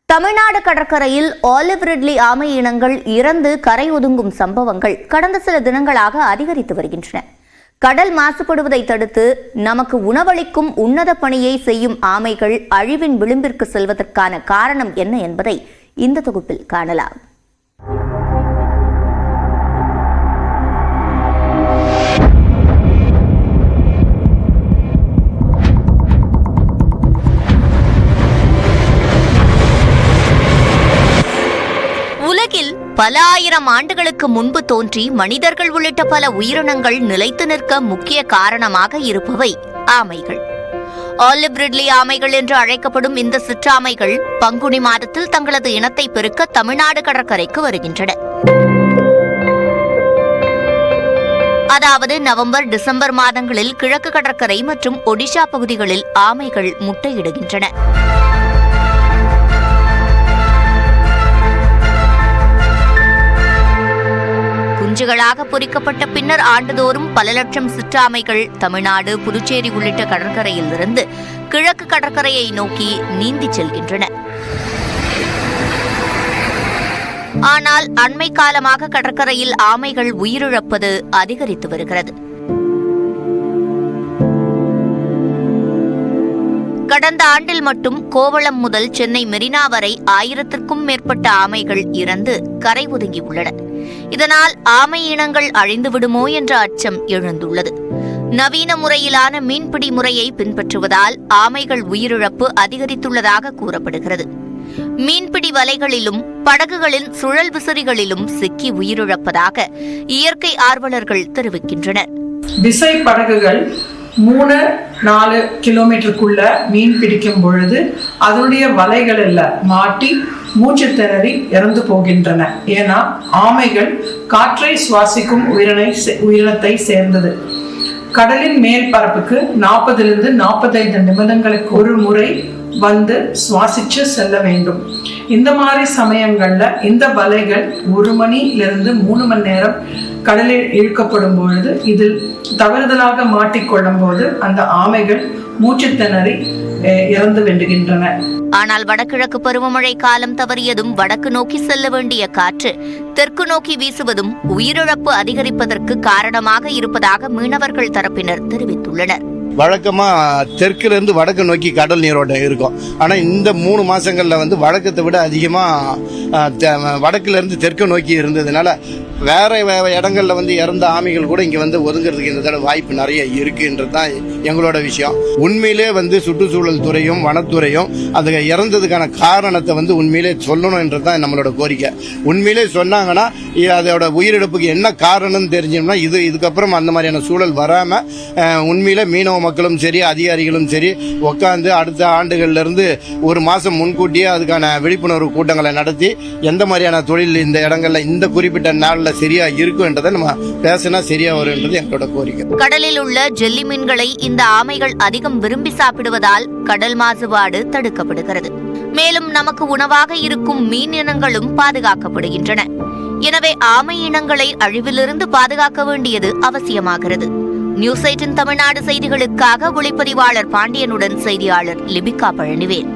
தமிழ்நாடு கடற்கரையில் olive ridley ஆமை இனங்கள் இறந்து கரை ஒதுங்கும் சம்பவங்கள் கடந்த சில தினங்களாக அதிகரித்து வருகின்றன. கடல் மாசுபடுவதை தடுத்து நமக்கு உணவளிக்கும் உன்னத பணியை செய்யும் ஆமைகள் அழிவின் விளிம்பிற்கு செல்வதற்கான காரணம் என்ன என்பதை இந்த தொகுப்பில் காணலாம். உலகில் பல ஆயிரம் ஆண்டுகளுக்கு முன்பு தோன்றி மனிதர்கள் உள்ளிட்ட பல உயிரினங்கள் நிலைத்து நிற்க முக்கிய காரணமாக இருப்பவை ஆமைகள். ஆலிவ் ரிட்லி ஆமைகள் என்று அழைக்கப்படும் இந்த சிற்றாமைகள் பங்குனி மாதத்தில் தங்களது இனத்தை பெருக்க தமிழ்நாடு கடற்கரைக்கு வருகின்றன. அதாவது நவம்பர், டிசம்பர் மாதங்களில் கிழக்கு கடற்கரை மற்றும் ஒடிஷா பகுதிகளில் ஆமைகள் முட்டையிடுகின்றன. குஞ்சுகளாக பொறிக்கப்பட்ட பின்னர் ஆண்டுதோறும் பல லட்சம் சிற்றாமைகள் தமிழ்நாடு, புதுச்சேரி உள்ளிட்ட கடற்கரையில் இருந்து கிழக்கு கடற்கரையை நோக்கி நீந்தி செல்கின்றன. ஆனால் அண்மை காலமாக கடற்கரையில் ஆமைகள் உயிரிழப்பது அதிகரித்து வருகிறது. கடந்த ஆண்டில் மட்டும் கோவளம் முதல் சென்னை மெரினா வரை 1000த்திற்கும் மேற்பட்ட ஆமைகள் இறந்து கரை ஒதுங்கியுள்ளன. இதனால் ஆமை இனங்கள் அழிந்துவிடுமோ என்ற அச்சம் எழுந்துள்ளது. நவீன முறையிலான மீன்பிடி முறையை பின்பற்றுவதால் ஆமைகள் உயிரிழப்பு அதிகரித்துள்ளதாக கூறப்படுகிறது. மீன்பிடி வலைகளிலும் படகுகளின் சுழல் விசிறிகளிலும் சிக்கி உயிரிழப்பதாக இயற்கை ஆர்வலர்கள் தெரிவிக்கின்றனர். விசை படகுகள் 3-4 கிலோமீட்டருக்குள்ள மீன் பிடிக்கும் பொழுது அதனுடைய வலைகள் எல்லாம் மாட்டி மூச்சு திணறி இறந்து போகின்றன. ஏன்னா ஆமைகள் காற்றை சுவாசிக்கும் உயிரினத்தை சேர்ந்தது. கடலின் மேல் பரப்புக்கு 40-45 நிமிடங்களுக்கு ஒரு முறை வந்து சுவாசிச்சு செல்ல வேண்டும். இந்த மாதிரி சமயங்கள்ல இந்த வலைகள் 1 மணிலிருந்து 3 மணி நேரம் கடலில் இழுக்கப்படும் பொழுது இதில் தவறுதலாக மாட்டிக்கொள்ளும் போது அந்த ஆமைகள் மூச்சு திணறி இறந்து வேண்டுகின்றன. ஆனால் வடகிழக்கு பருவமழை காலம் தவறியதும் வடக்கு நோக்கி செல்ல வேண்டிய காற்று தெற்கு நோக்கி வீசுவதும் உயிரிழப்பு அதிகரிப்பதற்கு காரணமாக இருப்பதாக மீனவர்கள் தரப்பினர் தெரிவித்துள்ளனர். வழக்கமா தெற்குல இருந்து வடக்கு நோக்கி கடல் நீரோட்டம் இருக்கும். ஆனா இந்த 3 மாசங்கள்ல வழக்கத்தை விட அதிகமா வடக்குல இருந்து தெற்கு நோக்கி இருந்ததுனால வேற இடங்கள்ல இறந்த ஆமைகள் கூட இங்க ஒதுங்கிறதுக்கு இந்த தடவை வாய்ப்பு நிறைய இருக்குன்றதுதான் எங்களோட விஷயம். உண்மையிலே சுற்றுச்சூழல் துறையும் வனத்துறையும் அது இறந்ததுக்கான காரணத்தை உண்மையிலே சொல்லணும்ன்றதுதான் நம்மளோட கோரிக்கை. உண்மையிலே சொன்னாங்கன்னா அதோட உயிரிழப்புக்கு என்ன காரணம்னு தெரிஞ்சோம்னா இதுக்கப்புறம் அந்த மாதிரியான சூழல் வராம உண்மையிலே மீனவ மக்களும் சரி, அதிகாரிகளும் சரி உட்காந்து அடுத்த ஆண்டுகள்ல இருந்து 1 மாசம் முன்கூட்டியே அதுக்கான விழிப்புணர்வு கூட்டங்களை நடத்தி எந்த மாதிரியான தொழில் இந்த இடங்கள்ல இந்த குறிப்பிட்ட நாள்ல சரியா இருக்கும்ன்றதை நம்ம பேசினா சரியா வரும்ன்றது எங்களோட கோரிக்கை. கடலில் உள்ள ஜெல்லி மீன்களை இந்த ஆமைகள் அதிகம் விரும்பி சாப்பிடுவதால் கடல் மாசுபாடு தடுக்கப்படுகிறது. மேலும் நமக்கு உணவாக இருக்கும் மீன் இனங்களும் பாதுகாக்கப்படுகின்றன. எனவே ஆமை இனங்களை அழிவிலிருந்து பாதுகாக்க வேண்டியது அவசியமாகிறது. நியூஸ் 8 தமிழ்நாடு செய்திகளுக்காக ஒளிப்பதிவாளர் பாண்டியனுடன் செய்தியாளர் லிபிகா பழனிவேல்.